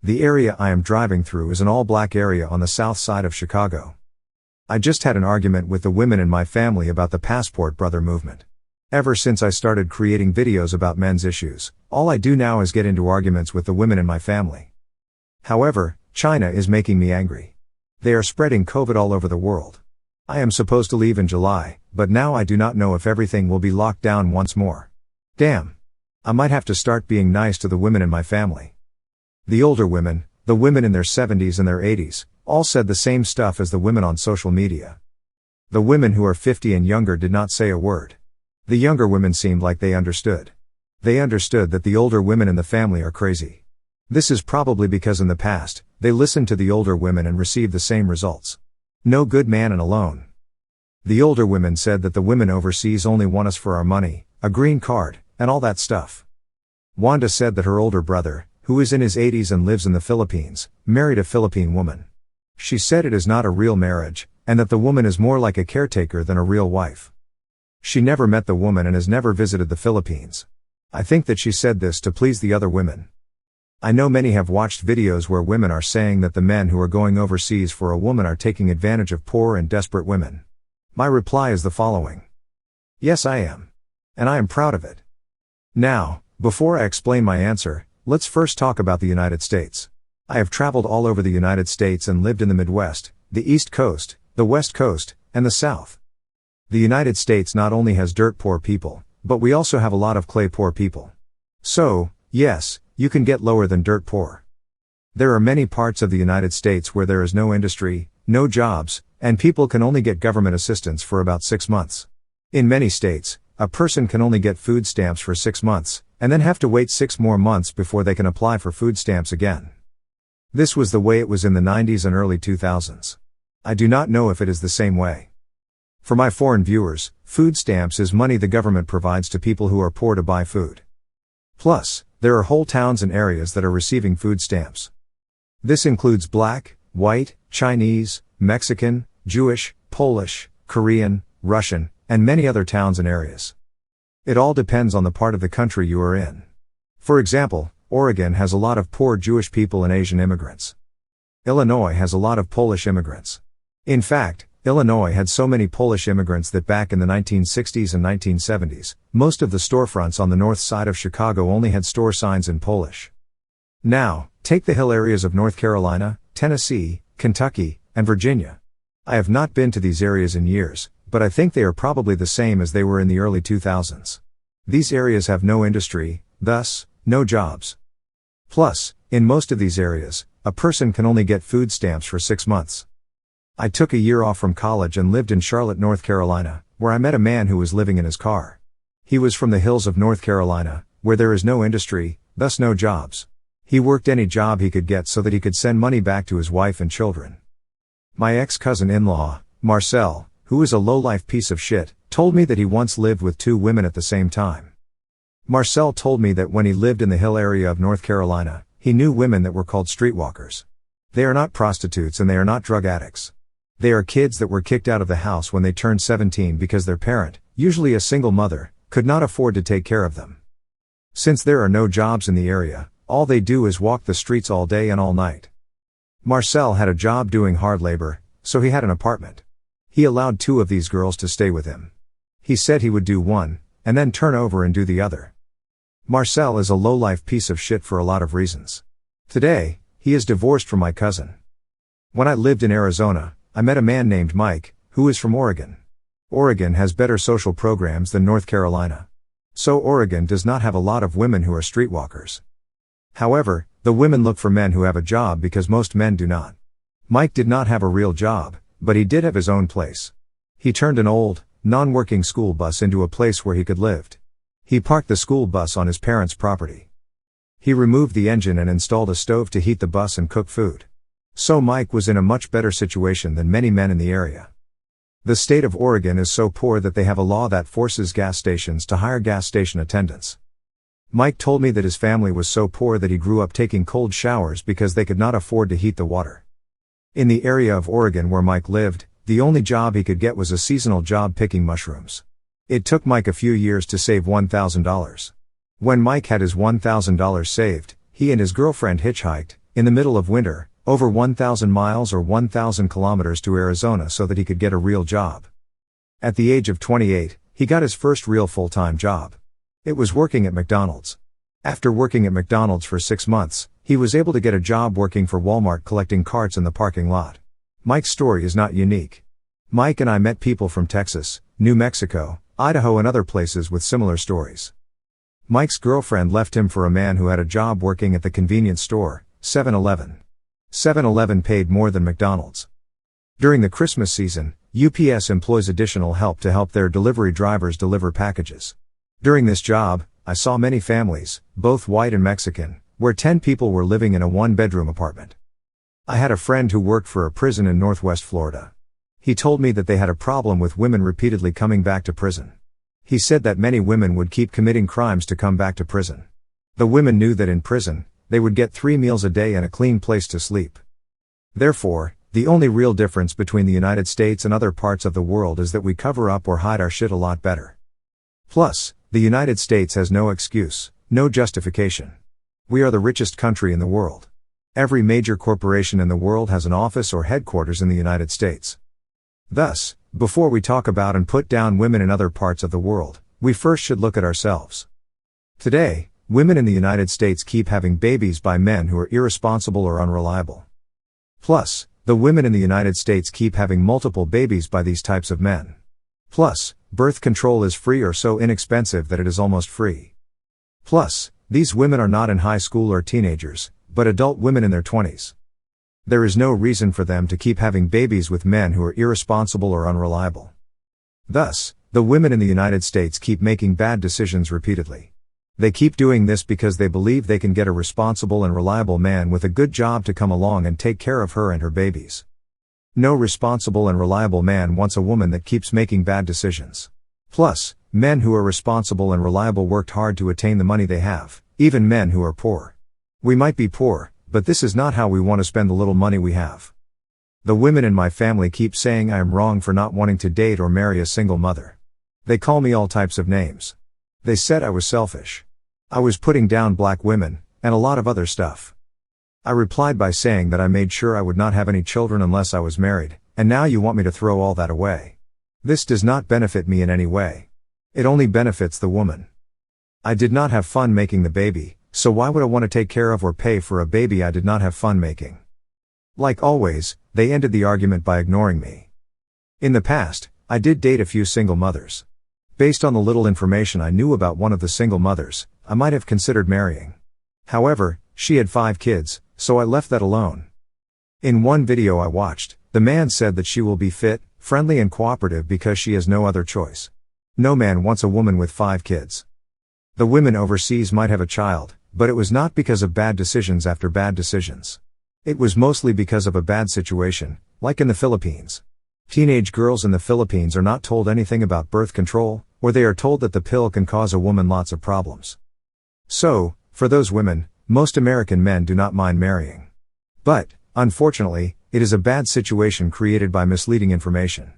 The area I am driving through is an all-black area on the south side of Chicago. I just had an argument with the women in my family about the Passport Brother movement. Ever since I started creating videos about men's issues, all I do now is get into arguments with the women in my family. However, China is making me angry. They are spreading COVID all over the world. I am supposed to leave in July, but now I do not know if everything will be locked down once more. Damn. I might have to start being nice to the women in my family. The older women, the women in their 70s and their 80s, all said the same stuff as the women on social media. The women who are 50 and younger did not say a word. The younger women seemed like they understood. They understood that the older women in the family are crazy. This is probably because in the past, they listened to the older women and received the same results. No good man and alone. The older women said that the women overseas only want us for our money, a green card, and all that stuff. Wanda said that her older brother, who is in his 80s and lives in the Philippines, married a Philippine woman. She said it is not a real marriage, and that the woman is more like a caretaker than a real wife. She never met the woman and has never visited the Philippines. I think that she said this to please the other women. I know many have watched videos where women are saying that the men who are going overseas for a woman are taking advantage of poor and desperate women. My reply is the following. Yes, I am. And I am proud of it. Now, before I explain my answer, let's first talk about the United States. I have traveled all over the United States and lived in the Midwest, the East Coast, the West Coast, and the South. The United States not only has dirt poor people, but we also have a lot of clay poor people. So, yes, you can get lower than dirt poor. There are many parts of the United States where there is no industry, no jobs, and people can only get government assistance for about 6 months. In many states, a person can only get food stamps for 6 months, and then have to wait 6 more months before they can apply for food stamps again. This was the way it was in the 90s and early 2000s. I do not know if it is the same way. For my foreign viewers, food stamps is money the government provides to people who are poor to buy food. Plus, there are whole towns and areas that are receiving food stamps. This includes black, white, Chinese, Mexican, Jewish, Polish, Korean, Russian, and many other towns and areas. It all depends on the part of the country you are in. For example, Oregon has a lot of poor Jewish people and Asian immigrants. Illinois has a lot of Polish immigrants. In fact, Illinois had so many Polish immigrants that back in the 1960s and 1970s, most of the storefronts on the north side of Chicago only had store signs in Polish. Now, take the hill areas of North Carolina, Tennessee, Kentucky, and Virginia. I have not been to these areas in years, but I think they are probably the same as they were in the early 2000s. These areas have no industry, thus, no jobs. Plus, in most of these areas, a person can only get food stamps for 6 months. I took a year off from college and lived in Charlotte, North Carolina, where I met a man who was living in his car. He was from the hills of North Carolina, where there is no industry, thus no jobs. He worked any job he could get so that he could send money back to his wife and children. My ex-cousin-in-law, Marcel, who is a low-life piece of shit, told me that he once lived with 2 women at the same time. Marcel told me that when he lived in the hill area of North Carolina, he knew women that were called streetwalkers. They are not prostitutes and they are not drug addicts. They are kids that were kicked out of the house when they turned 17 because their parent, usually a single mother, could not afford to take care of them. Since there are no jobs in the area, all they do is walk the streets all day and all night. Marcel had a job doing hard labor, so he had an apartment. He allowed 2 of these girls to stay with him. He said he would do one, and then turn over and do the other. Marcel is a low-life piece of shit for a lot of reasons. Today, he is divorced from my cousin. When I lived in Arizona, I met a man named Mike, who is from Oregon. Oregon has better social programs than North Carolina. So Oregon does not have a lot of women who are streetwalkers. However, the women look for men who have a job because most men do not. Mike did not have a real job, but he did have his own place. He turned an old, non-working school bus into a place where he could live. He parked the school bus on his parents' property. He removed the engine and installed a stove to heat the bus and cook food. So Mike was in a much better situation than many men in the area. The state of Oregon is so poor that they have a law that forces gas stations to hire gas station attendants. Mike told me that his family was so poor that he grew up taking cold showers because they could not afford to heat the water. In the area of Oregon where Mike lived, the only job he could get was a seasonal job picking mushrooms. It took Mike a few years to save $1,000. When Mike had his $1,000 saved, he and his girlfriend hitchhiked, in the middle of winter, over 1,000 miles or 1,000 kilometers to Arizona so that he could get a real job. At the age of 28, he got his first real full-time job. It was working at McDonald's. After working at McDonald's for 6 months, he was able to get a job working for Walmart collecting carts in the parking lot. Mike's story is not unique. Mike and I met people from Texas, New Mexico, Idaho and other places with similar stories. Mike's girlfriend left him for a man who had a job working at the convenience store, 7-Eleven. 7-Eleven paid more than McDonald's. During the Christmas season, UPS employs additional help to help their delivery drivers deliver packages. During this job, I saw many families, both white and Mexican, where 10 people were living in a one-bedroom apartment. I had a friend who worked for a prison in Northwest Florida. He told me that they had a problem with women repeatedly coming back to prison. He said that many women would keep committing crimes to come back to prison. The women knew that in prison, they would get 3 meals a day and a clean place to sleep. Therefore, the only real difference between the United States and other parts of the world is that we cover up or hide our shit a lot better. Plus, the United States has no excuse, no justification. We are the richest country in the world. Every major corporation in the world has an office or headquarters in the United States. Thus, before we talk about and put down women in other parts of the world, we first should look at ourselves. Today, women in the United States keep having babies by men who are irresponsible or unreliable. Plus, the women in the United States keep having multiple babies by these types of men. Plus, birth control is free or so inexpensive that it is almost free. Plus, these women are not in high school or teenagers, but adult women in their 20s. There is no reason for them to keep having babies with men who are irresponsible or unreliable. Thus, the women in the United States keep making bad decisions repeatedly. They keep doing this because they believe they can get a responsible and reliable man with a good job to come along and take care of her and her babies. No responsible and reliable man wants a woman that keeps making bad decisions. Plus, men who are responsible and reliable worked hard to attain the money they have, even men who are poor. We might be poor, but this is not how we want to spend the little money we have. The women in my family keep saying I am wrong for not wanting to date or marry a single mother. They call me all types of names. They said I was selfish. I was putting down black women, and a lot of other stuff. I replied by saying that I made sure I would not have any children unless I was married, and now you want me to throw all that away. This does not benefit me in any way. It only benefits the woman. I did not have fun making the baby, so why would I want to take care of or pay for a baby I did not have fun making? Like always, they ended the argument by ignoring me. In the past, I did date a few single mothers. Based on the little information I knew about one of the single mothers, I might have considered marrying. However, she had 5 kids, so I left that alone. In one video I watched, the man said that she will be fit, friendly and cooperative because she has no other choice. No man wants a woman with 5 kids. The women overseas might have a child, but it was not because of bad decisions after bad decisions. It was mostly because of a bad situation, like in the Philippines. Teenage girls in the Philippines are not told anything about birth control, or they are told that the pill can cause a woman lots of problems. So, for those women, most American men do not mind marrying. But, unfortunately, it is a bad situation created by misleading information.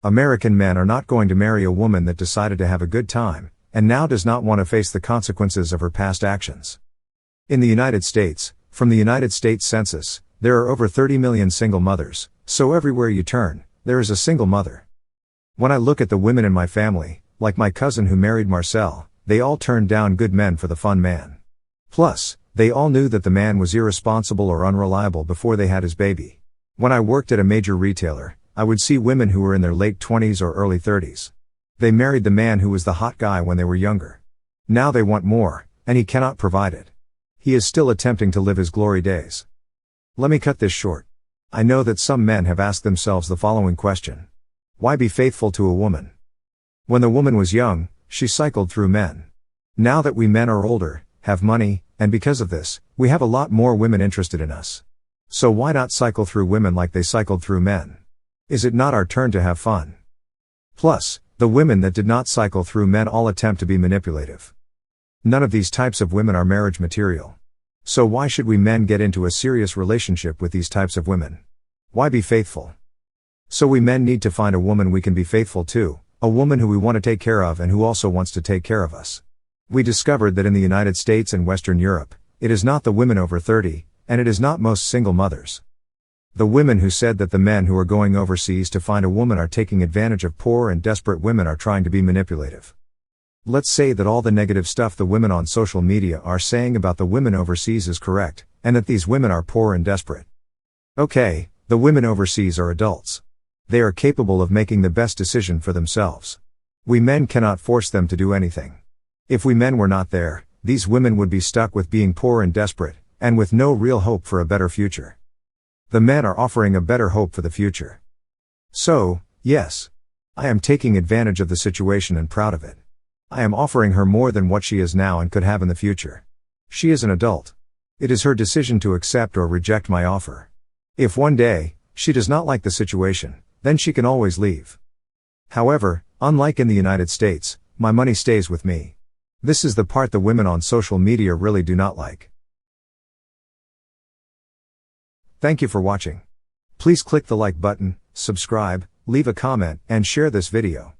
American men are not going to marry a woman that decided to have a good time, and now does not want to face the consequences of her past actions. In the United States, from the United States Census, there are over 30 million single mothers, so everywhere you turn, there is a single mother. When I look at the women in my family, like my cousin who married Marcel, they all turned down good men for the fun man. Plus, they all knew that the man was irresponsible or unreliable before they had his baby. When I worked at a major retailer, I would see women who were in their late 20s or early 30s. They married the man who was the hot guy when they were younger. Now they want more, and he cannot provide it. He is still attempting to live his glory days. Let me cut this short. I know that some men have asked themselves the following question. Why be faithful to a woman? When the woman was young, she cycled through men. Now that we men are older, have money, and because of this, we have a lot more women interested in us. So why not cycle through women like they cycled through men? Is it not our turn to have fun? Plus, the women that did not cycle through men all attempt to be manipulative. None of these types of women are marriage material. So why should we men get into a serious relationship with these types of women? Why be faithful? So we men need to find a woman we can be faithful to, a woman who we want to take care of and who also wants to take care of us. We discovered that in the United States and Western Europe, it is not the women over 30, And it is not most single mothers. The women who said that the men who are going overseas to find a woman are taking advantage of poor and desperate women are trying to be manipulative. Let's say that all the negative stuff the women on social media are saying about the women overseas is correct, and that these women are poor and desperate. Okay, the women overseas are adults. They are capable of making the best decision for themselves. We men cannot force them to do anything. If we men were not there, these women would be stuck with being poor and desperate, and with no real hope for a better future. The men are offering a better hope for the future. So, yes. I am taking advantage of the situation and proud of it. I am offering her more than what she is now and could have in the future. She is an adult. It is her decision to accept or reject my offer. If one day, she does not like the situation, then she can always leave. However, unlike in the United States, my money stays with me. This is the part the women on social media really do not like. Thank you for watching. Please click the like button, subscribe, leave a comment, and share this video.